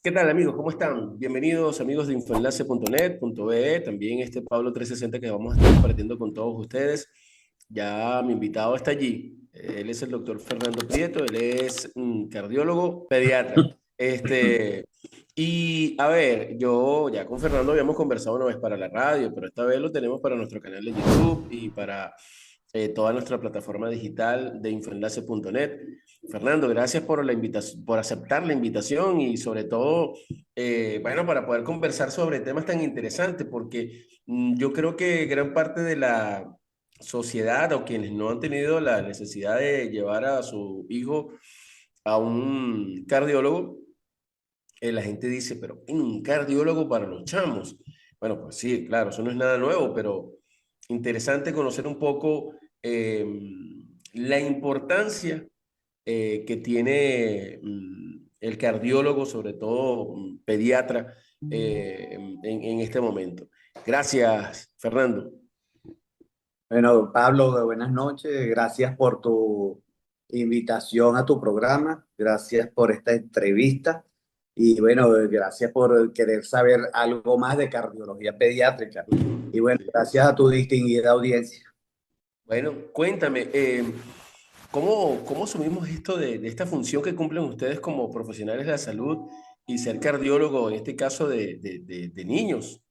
¿Qué tal amigos? ¿Cómo están? Bienvenidos amigos de infoenlace.net.be, también Pablo 360 que vamos a estar compartiendo con todos ustedes. Ya mi invitado está allí. Él es el doctor Fernando Prieto, él es un cardiólogo pediatra. Y a ver, yo ya con Fernando habíamos conversado una vez para la radio, pero esta vez lo tenemos para nuestro canal de YouTube y para toda nuestra plataforma digital de infoenlace.net. Fernando, gracias por la invitación, por aceptar la invitación y sobre todo, bueno, para poder conversar sobre temas tan interesantes, porque yo creo que gran parte de la sociedad o quienes no han tenido la necesidad de llevar a su hijo a un cardiólogo, la gente dice, pero un cardiólogo para los chamos. Bueno, pues sí, claro, eso no es nada nuevo, pero interesante conocer un poco eh, la importancia que tiene el cardiólogo, sobre todo pediatra, en este momento. Gracias, Fernando. Bueno, Pablo, buenas noches. Gracias por tu invitación a tu programa. Gracias por esta entrevista. Y bueno, gracias por querer saber algo más de cardiología pediátrica. Y bueno, Sí. gracias a tu distinguida audiencia. Bueno, cuéntame, ¿cómo asumimos esto de esta función que cumplen ustedes como profesionales de la salud y ser cardiólogo, en este caso de niños?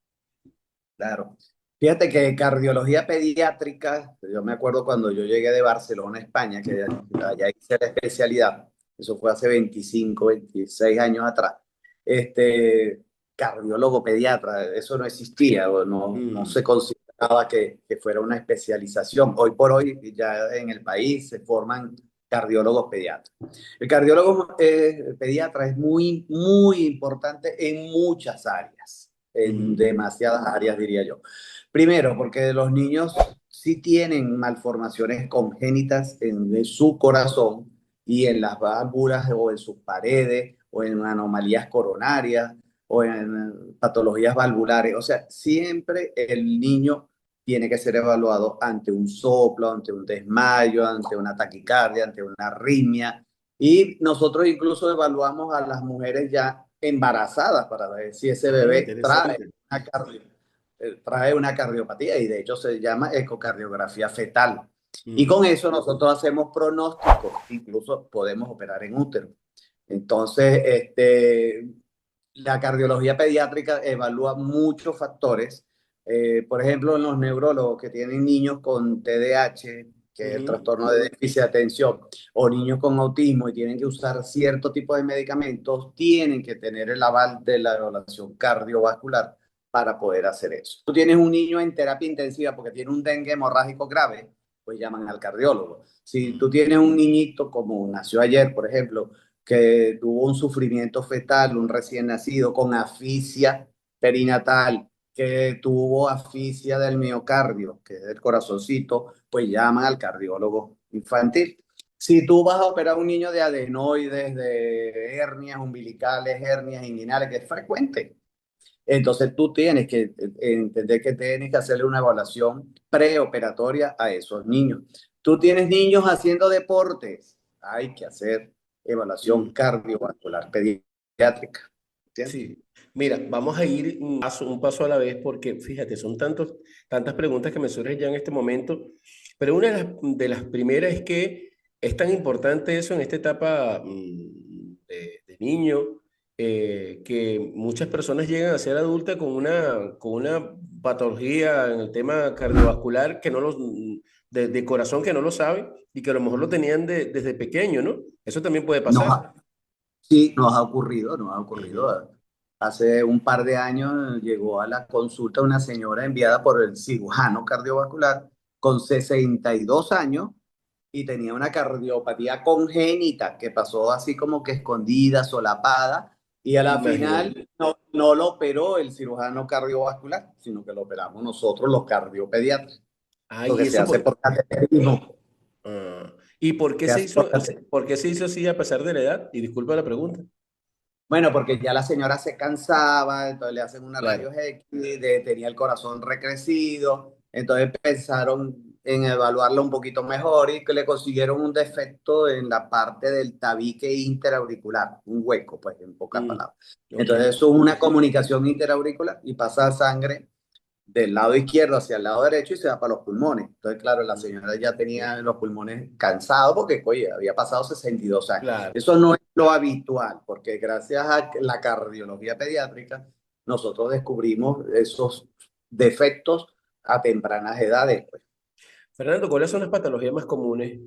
Claro. Fíjate que cardiología pediátrica, yo me acuerdo cuando yo llegué de Barcelona, España, que allá hice la especialidad, eso fue hace 25, 26 años atrás. Este, cardiólogo pediatra, eso no existía, o no se Mm, consideraba que fuera una especialización. Hoy por hoy ya en el país se forman cardiólogos pediatras. El cardiólogo pediatra es muy, muy importante en muchas áreas, en mm, demasiadas áreas, diría yo. Primero, porque los niños sí tienen malformaciones congénitas en su corazón y en las válvulas o en sus paredes o en anomalías coronarias o en patologías valvulares. O sea, siempre el niño tiene que ser evaluado ante un soplo, ante un desmayo, ante una taquicardia, ante una arritmia. Y nosotros incluso evaluamos a las mujeres ya embarazadas para ver si ese bebé interesante. trae una cardiopatía y de hecho se llama ecocardiografía fetal. Y con Mm. eso nosotros hacemos pronósticos, incluso podemos operar en útero. Entonces, la cardiología pediátrica evalúa muchos factores. Por ejemplo, en los neurólogos que tienen niños con TDAH, que es el Ujú. trastorno de déficit de atención, o niños con autismo y tienen que usar cierto tipo de medicamentos, tienen que tener el aval de la evaluación cardiovascular para poder hacer eso. Tú tienes un niño en terapia intensiva porque tiene un dengue hemorrágico grave, pues llaman al cardiólogo. Si tú tienes un niñito como nació ayer, por ejemplo, que tuvo un sufrimiento fetal, un recién nacido con asfixia perinatal, que tuvo asfixia del miocardio, que es el corazoncito, pues llaman al cardiólogo infantil. Si tú vas a operar a un niño de adenoides, de hernias umbilicales, hernias inguinales, que es frecuente, entonces tú tienes que entender que tienes que hacerle una evaluación preoperatoria a esos niños. Tú tienes niños haciendo deportes, hay que hacer evaluación Mm. cardiovascular pediátrica. ¿Entiendes? Sí, mira, vamos a ir un paso a la vez porque fíjate, son tantas preguntas que me surgen ya en este momento, pero una de las primeras es que es tan importante eso en esta etapa de niño, que muchas personas llegan a ser adultas con una patología en el tema cardiovascular que no los, de corazón que no lo saben y que a lo mejor lo tenían desde pequeño, ¿no? Eso también puede Nos pasar. ha- sí, nos ha Ujú. ocurrido. Hace un par de años llegó a la consulta una señora enviada por el cirujano cardiovascular con 62 años y tenía una cardiopatía congénita que pasó así como que escondida, solapada, y a la Imagínate. final no lo operó el cirujano cardiovascular, sino que lo operamos nosotros los cardiopediatras, Ay, porque ¿y se eso hace por, por cateterismo, ¿y por qué se se hace por hizo, cate- por qué se hizo así a pesar de la edad? Y disculpa la pregunta. Bueno, porque ya la señora se cansaba, entonces le hacen una Claro. rayos X, tenía el corazón recrecido, entonces pensaron en evaluarla un poquito mejor y que le consiguieron un defecto en la parte del tabique interauricular, un hueco, pues, en pocas Mm, palabras. ok, Entonces, eso es una comunicación interauricular y pasa sangre del lado izquierdo hacia el lado derecho y se va para los pulmones. Entonces, claro, la señora ya tenía los pulmones cansados porque, oye, había pasado 62 años. claro. Eso no es lo habitual, porque gracias a la cardiología pediátrica, nosotros descubrimos esos defectos a tempranas edades, pues. Fernando, ¿cuáles son las patologías más comunes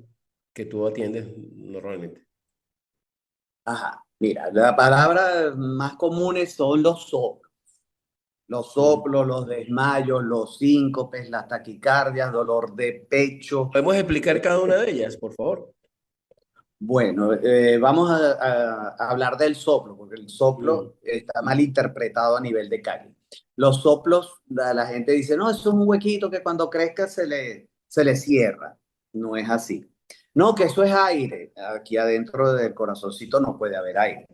que tú atiendes normalmente? Ajá, mira, la palabra más comunes son los soplos. Los Mm. soplos, los desmayos, los síncopes, las taquicardias, dolor de pecho. ¿Podemos explicar cada una de ellas, por favor? Bueno, vamos a hablar del soplo, porque el Mm, soplo está mal interpretado a nivel de calle. Los soplos, la gente dice, no, eso es un huequito que cuando crezca se le cierra. No es así. No, que eso es aire. Aquí adentro del corazoncito no puede haber aire.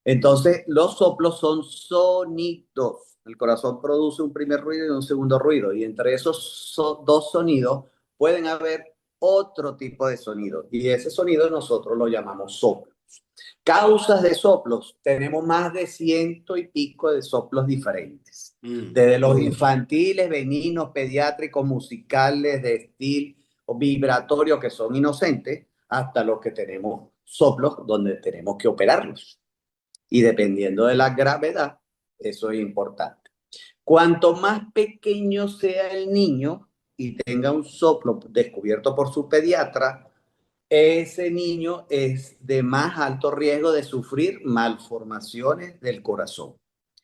Entonces, los soplos son sonidos. El corazón produce un primer ruido y un segundo ruido. Y entre esos dos sonidos pueden haber otro tipo de sonido. Y ese sonido nosotros lo llamamos soplo. Causas de soplos. Tenemos más de ciento y pico de soplos diferentes. mm. Desde los infantiles, veninos, pediátricos, musicales, de estilo, vibratorios que son inocentes, hasta los que tenemos soplos donde tenemos que operarlos. Y dependiendo de la gravedad, eso es importante. Cuanto más pequeño sea el niño y tenga un soplo descubierto por su pediatra, ese niño es de más alto riesgo de sufrir malformaciones del corazón.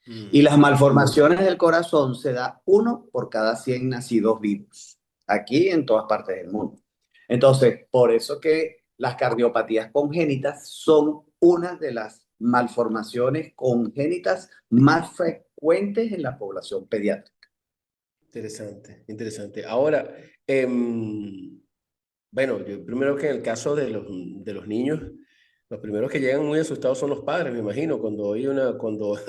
Y Mm. las malformaciones del corazón se da uno por cada 100 nacidos vivos, aquí y en todas partes del mundo. Entonces, por eso que las cardiopatías congénitas son una de las malformaciones congénitas más frecuentes en la población pediátrica. Interesante, interesante. Ahora, bueno, yo primero que en el caso de los niños, los primeros que llegan muy asustados son los padres, me imagino, cuando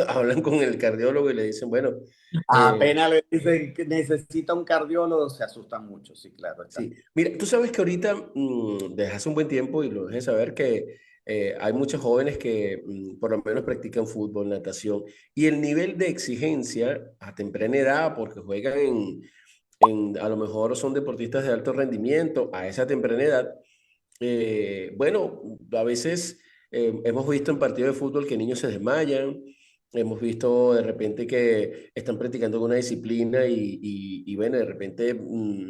hablan con el cardiólogo y le dicen, bueno, eh, Apenas le dicen que necesita un cardiólogo, se asustan mucho, sí, claro está. sí, mira, tú sabes que ahorita, desde hace un buen tiempo, y lo dejé saber, que hay muchos jóvenes que por lo menos practican fútbol, natación, y el nivel de exigencia a temprana edad, porque juegan a lo mejor son deportistas de alto rendimiento a esa temprana edad, bueno, a veces hemos visto en partidos de fútbol que niños se desmayan, hemos visto de repente que están practicando una disciplina y bueno, de repente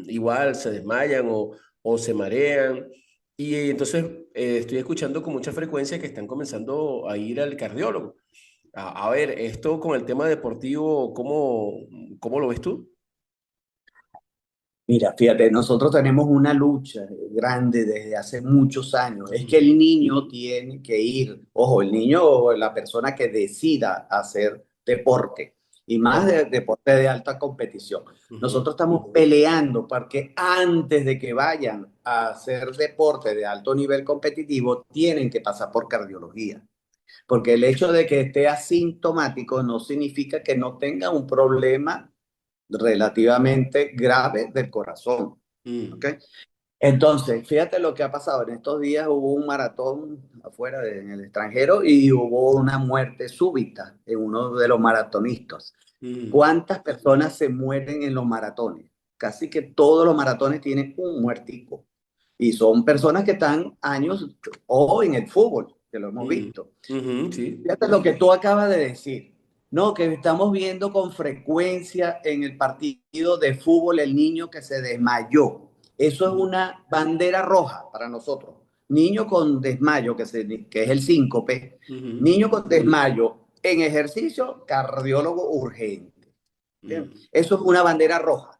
igual se desmayan o se marean. Y entonces estoy escuchando con mucha frecuencia que están comenzando a ir al cardiólogo. A ver, esto con el tema deportivo, ¿cómo lo ves tú? Mira, fíjate, nosotros tenemos una lucha grande desde hace muchos años. Es que Mm, el niño tiene que ir, ojo, el niño o la persona que decida hacer deporte y más claro. de deporte de alta competición. Ujú, Nosotros estamos peleando porque antes de que vayan a hacer deporte de alto nivel competitivo, tienen que pasar por cardiología. Porque el hecho de que esté asintomático no significa que no tenga un problema relativamente grave del corazón. ¿Ok? mm, Entonces, fíjate lo que ha pasado. En estos días hubo un maratón afuera en el extranjero y hubo una muerte súbita en uno de los maratonistas. mm. ¿Cuántas personas se mueren en los maratones? Casi que todos los maratones tienen un muertico. Y son personas que están años o en el fútbol, que lo hemos Mm, visto. ujú, sí. Fíjate lo que tú acabas de decir. No, que estamos viendo con frecuencia en el partido de fútbol el niño que se desmayó. Eso es Mm, una bandera roja para nosotros. Niño con desmayo, que es el síncope. ujú, Niño con desmayo en ejercicio, cardiólogo urgente. mm, Eso es una bandera roja.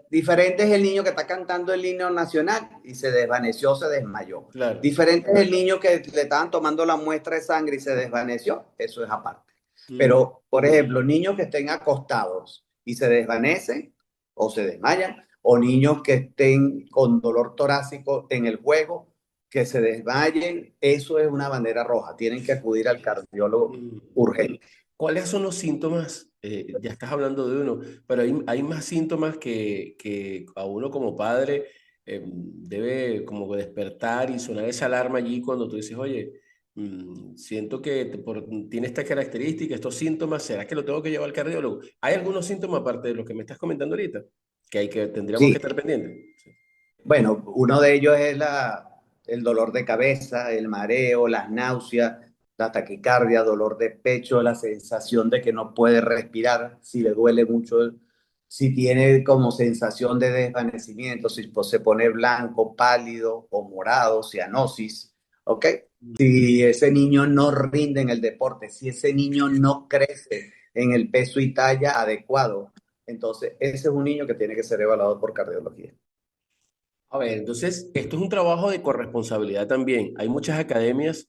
Diferente es el niño que está cantando el himno nacional y se desvaneció, se desmayó. claro. Diferente es el niño que le estaban tomando la muestra de sangre y se desvaneció. Eso es aparte. Mm, Pero, por ejemplo, niños que estén acostados y se desvanecen o se desmayan, o niños que estén con dolor torácico en el juego, que se desmayen, eso es una bandera roja. Tienen que acudir al cardiólogo mm. urgente. ¿cuáles son los síntomas? Ya estás hablando de uno, pero hay más síntomas que a uno como padre debe como despertar y sonar esa alarma allí cuando tú dices, oye, siento que tiene esta característica, estos síntomas, ¿será que lo tengo que llevar al cardiólogo? ¿Hay algunos síntomas aparte de los que me estás comentando ahorita que tendríamos que Sí, estar pendientes? Sí. bueno, uno de ellos es el dolor de cabeza, el mareo, las náuseas, la taquicardia, dolor de pecho, la sensación de que no puede respirar, si le duele mucho, si tiene como sensación de desvanecimiento, si se pone blanco, pálido o morado, cianosis, ¿ok? Si ese niño no rinde en el deporte, si ese niño no crece en el peso y talla adecuado, entonces ese es un niño que tiene que ser evaluado por cardiología. A ver, entonces, esto es un trabajo de corresponsabilidad también. Hay muchas academias,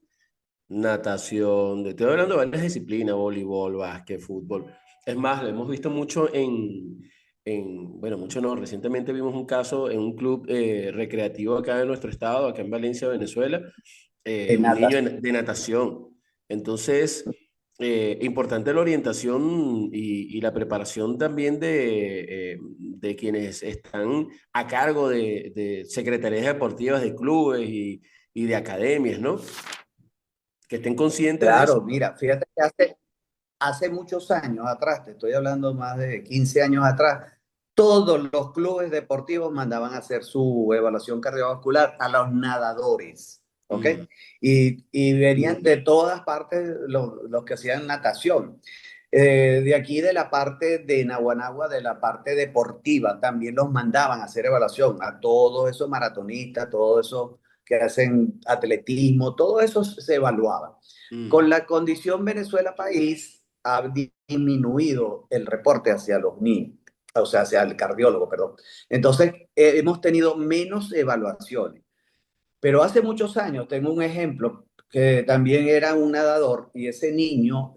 natación, estoy hablando de varias disciplinas, voleibol, básquet, fútbol. Es más, lo hemos visto mucho bueno, mucho no, recientemente vimos un caso en un club recreativo acá en nuestro estado, acá en Valencia, Venezuela, En un niño natación. de natación. Entonces, importante la orientación y la preparación también de quienes están a cargo de secretarías deportivas de clubes y de academias, ¿no? Que estén conscientes de eso. Claro, mira, fíjate que hace muchos años atrás, te estoy hablando más de 15 años atrás, todos los clubes deportivos mandaban a hacer su evaluación cardiovascular a los nadadores, ¿ok? Mm, Y venían de todas partes los que hacían natación. De aquí de la parte de Naguanagua, de la parte deportiva, también los mandaban a hacer evaluación a todos esos maratonistas, todos esos que hacen atletismo, todo eso se evaluaba. Con mm. la condición Venezuela país ha disminuido el reporte hacia los niños, o sea, hacia el cardiólogo, perdón. Entonces, hemos tenido menos evaluaciones. Pero hace muchos años tengo un ejemplo que también era un nadador y ese niño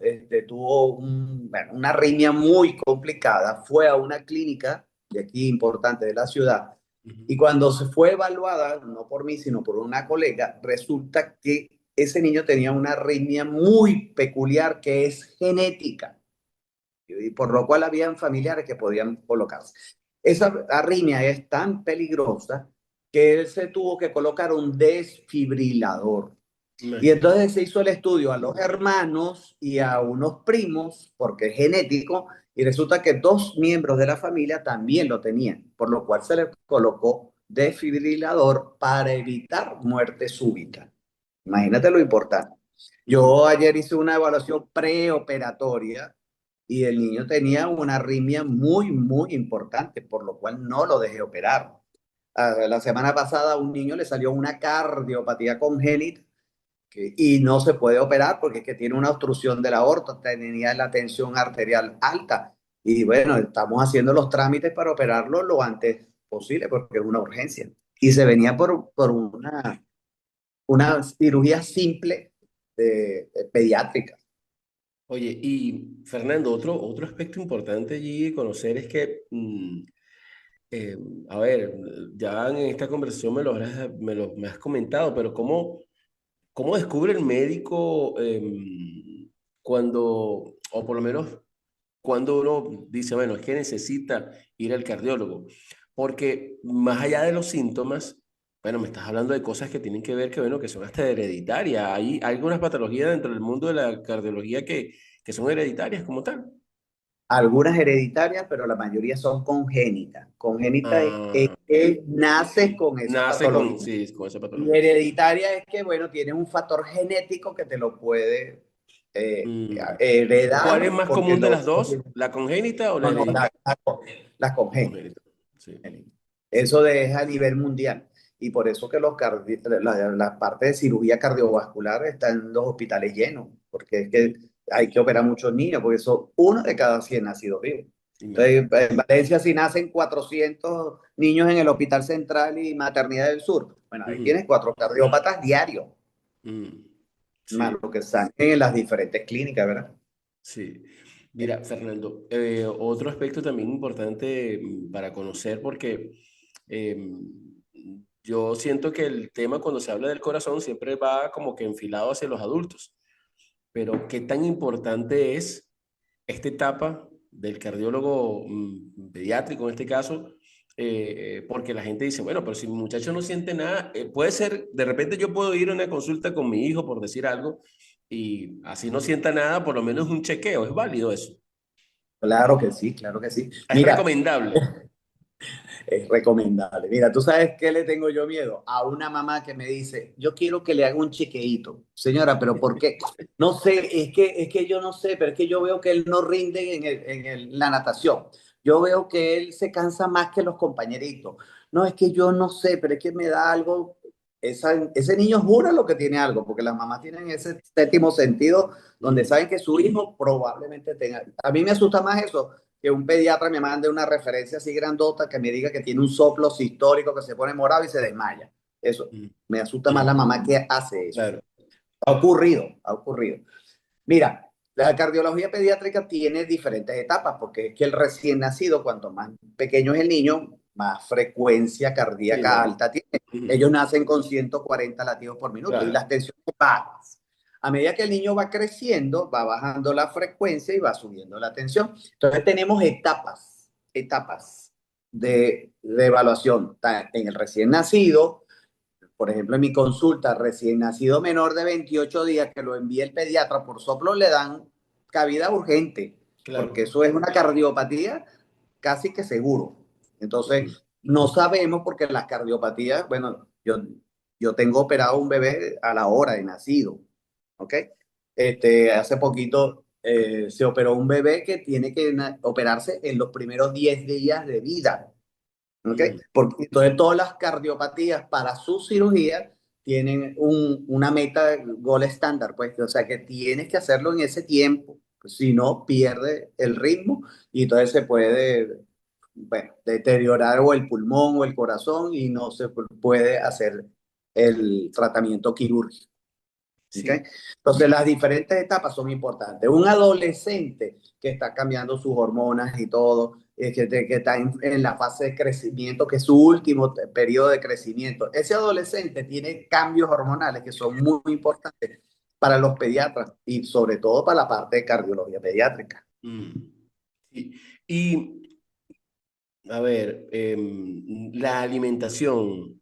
tuvo bueno, una arritmia muy complicada, fue a una clínica de aquí importante de la ciudad Ujú. y cuando se fue evaluada, no por mí, sino por una colega, resulta que ese niño tenía una arritmia muy peculiar que es genética y por lo cual habían familiares que podían colocarse. Esa arritmia es tan peligrosa que él se tuvo que colocar un desfibrilador. Y Imagínate. entonces se hizo el estudio a los hermanos y a unos primos, porque es genético, y resulta que dos miembros de la familia también lo tenían, por lo cual se le colocó desfibrilador para evitar muerte súbita. Imagínate lo importante. Mm. Yo ayer hice una evaluación preoperatoria y el niño tenía una arritmia muy, muy importante, por lo cual no lo dejé operar. La semana pasada a un niño le salió una cardiopatía congénita y no se puede operar porque es que tiene una obstrucción de la aorta, tenía la tensión arterial alta. Y bueno, estamos haciendo los trámites para operarlo lo antes posible porque es una urgencia. Y se venía por una cirugía simple de pediátrica. Oye, y Fernando, otro aspecto importante allí de conocer es que, eh, a ver, ya en esta conversación me has comentado, pero ¿cómo descubre el médico cuando, o por lo menos cuando uno dice, bueno, es que necesita ir al cardiólogo? Porque más allá de los síntomas, bueno, me estás hablando de cosas que tienen que ver que, bueno, que son hasta hereditarias. Hay algunas patologías dentro del mundo de la cardiología que son hereditarias como tal. Algunas hereditarias, pero la mayoría son congénitas. Congénita es Ah, que naces con esa nace con, patología. sí, con esa Y patología. hereditaria es que, bueno, tiene un factor genético que te lo puede Mm. ¿Cuál es heredar, más porque común de las dos? ¿La congénita o la no, no, hereditaria? las congénitas. Congénita, sí. Eso es a nivel mundial. Y por eso que la parte de cirugía cardiovascular está en los hospitales llenos, porque es que hay que operar muchos niños, porque son uno de cada 100 nacidos vivos. Entonces, Imagínate. en Valencia si nacen 400 niños en el Hospital Central y Maternidad del Sur. Bueno, ahí Ujú. tienes cuatro cardiópatas diarios, Mm. más Sí. lo que están en las diferentes clínicas, ¿verdad? Sí. Mira, Fernando, otro aspecto también importante para conocer, porque yo siento que el tema cuando se habla del corazón siempre va como que enfilado hacia los adultos, pero ¿qué tan importante es? esta etapa del cardiólogo pediátrico en este caso, porque la gente dice, bueno, pero si mi muchacho no siente nada, puede ser, de repente yo puedo ir a una consulta con mi hijo por decir algo y así no sienta nada, por lo menos un chequeo, es válido eso. Claro que sí, claro que sí. Es Mira, recomendable. es recomendable. Mira, ¿tú sabes qué le tengo yo miedo? A una mamá que me dice, yo quiero que le haga un chequeíto. Señora, ¿pero por qué? No sé, es que yo no sé, pero es que yo veo que él no rinde la natación. Yo veo que él se cansa más que los compañeritos. No, es que yo no sé, pero es que me da algo. Ese niño jura lo que tiene algo, porque las mamás tienen ese séptimo sentido donde Mm, saben que su hijo probablemente tenga. A mí me asusta más eso que un pediatra me mande una referencia así grandota que me diga que tiene un soplo histórico que se pone morado y se desmaya. Eso, mm, me asusta más la mamá que hace eso. claro. Ha ocurrido, ha ocurrido. Mira, la cardiología pediátrica tiene diferentes etapas, porque es que el recién nacido, cuanto más pequeño es el niño, más frecuencia Sí, cardíaca no. alta tiene. Ujú, Ellos nacen con 140 latidos por minuto y claro. las tensiones bajas. A medida que el niño va creciendo, va bajando la frecuencia y va subiendo la tensión. Entonces tenemos etapas de evaluación. En el recién nacido, por ejemplo, en mi consulta, recién nacido menor de 28 días, que lo envía el pediatra por soplo, le dan cabida urgente, porque Claro. eso es una cardiopatía casi que seguro. Ujú, Entonces, no sabemos porque las cardiopatías, bueno, yo tengo operado un bebé a la hora de nacido, ¿ok? Hace poquito se operó un bebé que tiene que operarse en los primeros 10 días de vida. ¿Ok? ujú, Porque entonces todas las cardiopatías para su cirugía tienen una meta gol estándar, pues, o sea que tienes que hacerlo en ese tiempo, pues, si no pierde el ritmo y entonces se puede, bueno, deteriorar o el pulmón o el corazón y no se puede hacer el tratamiento quirúrgico. ¿Ok? sí. Entonces, las diferentes etapas son importantes. Un adolescente que está cambiando sus hormonas y todo, que está en la fase de crecimiento, que es su último periodo de crecimiento, ese adolescente tiene cambios hormonales que son muy importantes para los pediatras y sobre todo para la parte de cardiología pediátrica. Mm, sí. Y, a ver, la alimentación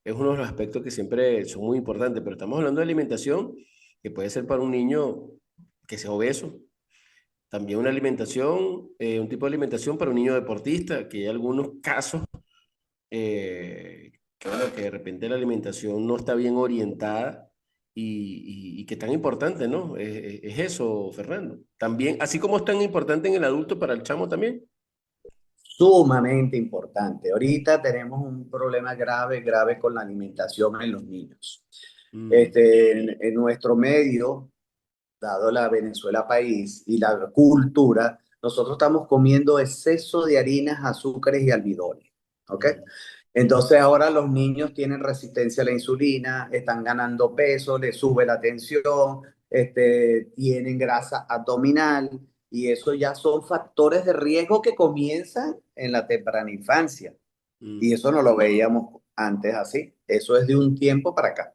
es uno de los aspectos que siempre son muy importantes, pero estamos hablando de alimentación que puede ser para un niño que sea obeso. También una alimentación, un tipo de alimentación para un niño deportista, que hay algunos casos que, bueno, que de repente la alimentación no está bien orientada y que tan importante, ¿no? Es eso, Fernando. También, así como es tan importante en el adulto, para el chamo también. Sumamente importante. Ahorita tenemos un problema grave, grave con la alimentación en los niños. Mm, En nuestro medio, dado la Venezuela país y la cultura, nosotros estamos comiendo exceso de harinas, azúcares y almidones. ¿Ok? mm, Entonces ahora los niños tienen resistencia a la insulina, están ganando peso, les sube la tensión, tienen grasa abdominal y eso ya son factores de riesgo que comienzan en la temprana infancia. Y mm, eso no lo veíamos antes así. Eso es de un tiempo para acá.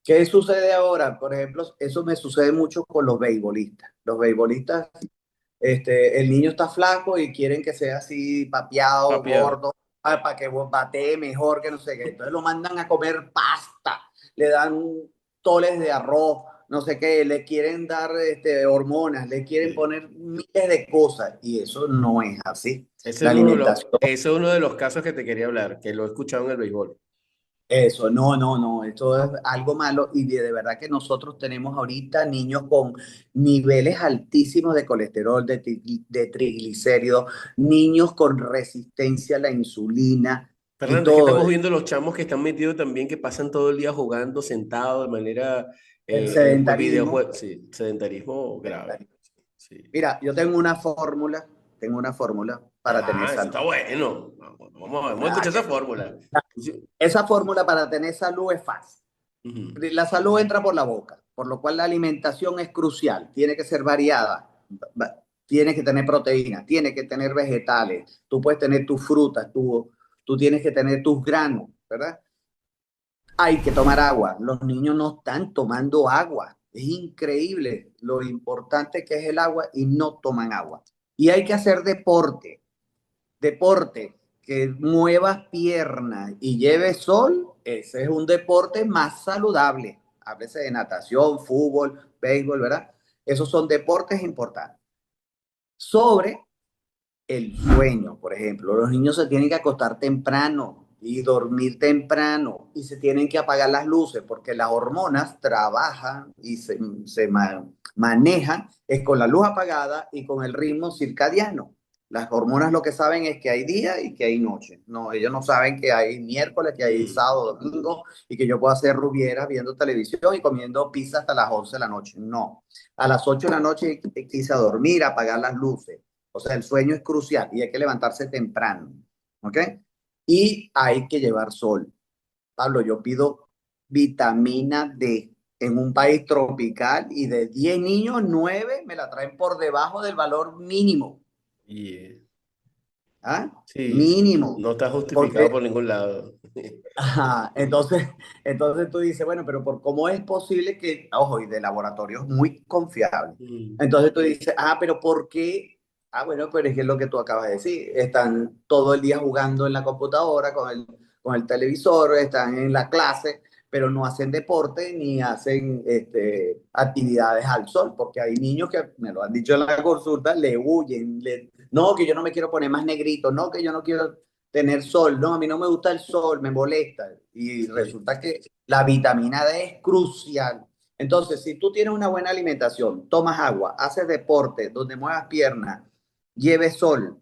¿Qué sucede ahora? Por ejemplo, eso me sucede mucho con los beisbolistas. Los beisbolistas, el niño está flaco y quieren que sea así papeado, papiado. gordo, para que batee mejor, que no sé qué. Entonces lo mandan a comer pasta, le dan toles de arroz, no sé qué, le quieren dar hormonas, le quieren Sí. poner miles de cosas y eso no es así. Ese La es alimentación. ese es uno de los casos que te quería hablar, que lo he escuchado en el béisbol. Eso, no, no, no, esto es algo malo y de verdad que nosotros tenemos ahorita niños con niveles altísimos de colesterol, de triglicéridos, niños con resistencia a la insulina y Fernando, es que todo. estamos viendo los chamos que están metidos también, que pasan todo el día jugando sentados de manera El en sedentarismo. videojuegos. Sí, sedentarismo grave. Sí. Mira, yo tengo una fórmula para tener Ah, eso salud. está bueno. Vamos a escuchar esa fórmula. Sí. Esa fórmula para tener salud es fácil. Ujú. La salud entra por la boca, por lo cual la alimentación es crucial, tiene que ser variada, tiene que tener proteínas, tiene que tener vegetales, tú puedes tener tus frutas, tú tienes que tener tus granos, ¿verdad? Hay que tomar agua, los niños no están tomando agua. Es increíble lo importante que es el agua y no toman agua. Y hay que hacer deporte que muevas piernas y lleve sol, ese es un deporte más saludable. Háblese de natación, fútbol, béisbol, ¿verdad? Esos son deportes importantes. Sobre el sueño, por ejemplo, los niños se tienen que acostar temprano y dormir temprano y se tienen que apagar las luces porque las hormonas trabajan y manejan es con la luz apagada y con el ritmo circadiano. Las hormonas lo que saben es que hay día y que hay noche. No, ellos no saben que hay miércoles, que hay Mm. sábado, domingo y que yo puedo hacer rubieras viendo televisión y comiendo pizza hasta las 11 de la noche. No. A las 8 de la noche quise dormir, apagar las luces. O sea, el sueño es crucial y hay que levantarse temprano. ¿Ok? Y hay que llevar sol. Pablo, yo pido vitamina D en un país tropical y de 10 niños, 9 me la traen por debajo del valor mínimo. Y ¿Ah? sí, sí, Mínimo. no está justificado por Porque, ningún lado. ajá, entonces tú dices, bueno, pero por cómo es posible que, ojo, y de laboratorios muy confiables. Mm. Entonces tú dices, pero ¿por qué? Bueno, pero es que es lo que tú acabas de decir. Están todo el día jugando en la computadora, con el televisor, están en la clase, pero no hacen deporte ni hacen actividades al sol, porque hay niños que, me lo han dicho en la consulta, le huyen, no, que yo no me quiero poner más negrito, no, que yo no quiero tener sol, no, a mí no me gusta el sol, me molesta. Y Sí. resulta que la vitamina D es crucial. Entonces, si tú tienes una buena alimentación, tomas agua, haces deporte, donde muevas piernas, lleves sol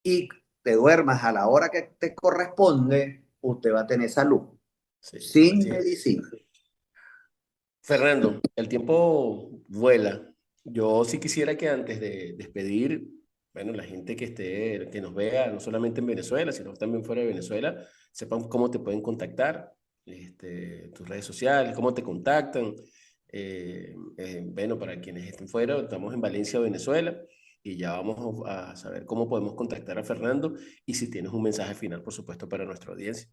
y te duermas a la hora que te corresponde, usted va a tener salud, Sí, sin así es. medicina. Fernando, el tiempo vuela. Yo sí quisiera que antes de despedir, bueno, la gente que esté, que nos vea, no solamente en Venezuela, sino también fuera de Venezuela, sepan cómo te pueden contactar, tus redes sociales, cómo te contactan. Bueno, para quienes estén fuera, estamos en Valencia, Venezuela, y ya vamos a saber cómo podemos contactar a Fernando y si tienes un mensaje final, por supuesto, para nuestra audiencia.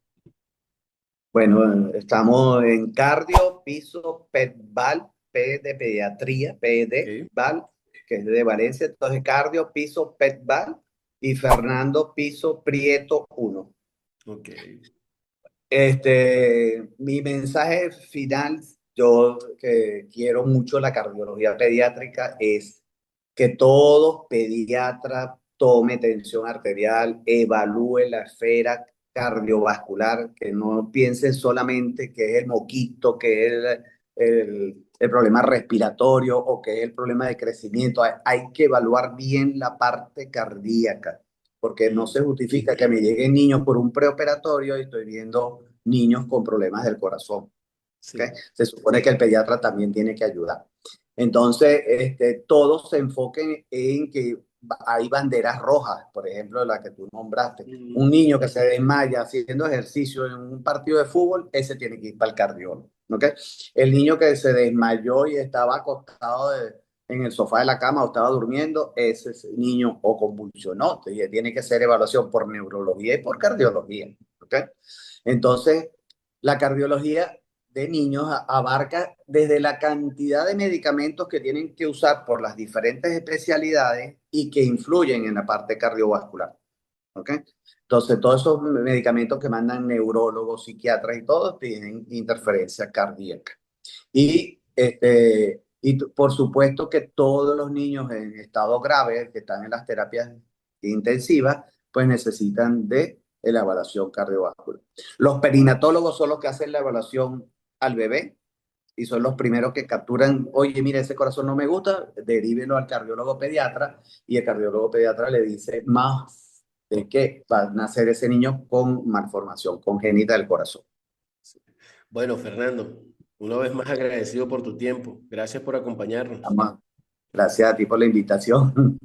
Bueno, estamos en cardio, piso, PETBAL, P de pediatría, Ok, PEDBAL, que es de Valencia. Entonces, cardio, piso, PETBAL y Fernando Piso Prieto 1. ok. Mi mensaje final, yo que quiero mucho la cardiología pediátrica, es que todo pediatra tome tensión arterial, evalúe la esfera cardiovascular, que no piense solamente que es el moquito, que es el problema respiratorio o que es el problema de crecimiento. Hay que evaluar bien la parte cardíaca, porque no Mm. se justifica que me lleguen niños por un preoperatorio y estoy viendo niños con problemas del corazón. ¿Okay? Sí. Se supone que el pediatra también tiene que ayudar. Entonces, todos se enfoquen en que hay banderas rojas, por ejemplo, la que tú nombraste. Un Mm. niño que se desmaya haciendo ejercicio en un partido de fútbol, ese tiene que ir para el cardiólogo. ¿Okay? El niño que se desmayó y estaba acostado en el sofá de la cama o estaba durmiendo, ese niño o convulsionó, tiene que hacer evaluación por neurología y por cardiología. ¿Okay? Entonces, la cardiología de niños abarca desde la cantidad de medicamentos que tienen que usar por las diferentes especialidades y que influyen en la parte cardiovascular. ¿Ok? Entonces, todos esos medicamentos que mandan neurólogos, psiquiatras y todos tienen interferencia cardíaca. Por supuesto que todos los niños en estado grave que están en las terapias intensivas, pues necesitan de la evaluación cardiovascular. Los perinatólogos son los que hacen la evaluación al bebé y son los primeros que capturan, oye, mira, ese corazón no me gusta, derívelo al cardiólogo pediatra y el cardiólogo pediatra le dice más de que va a nacer ese niño con malformación congénita del corazón. Bueno, Fernando, una vez más agradecido por tu tiempo. Gracias por acompañarnos. Gracias a ti por la invitación.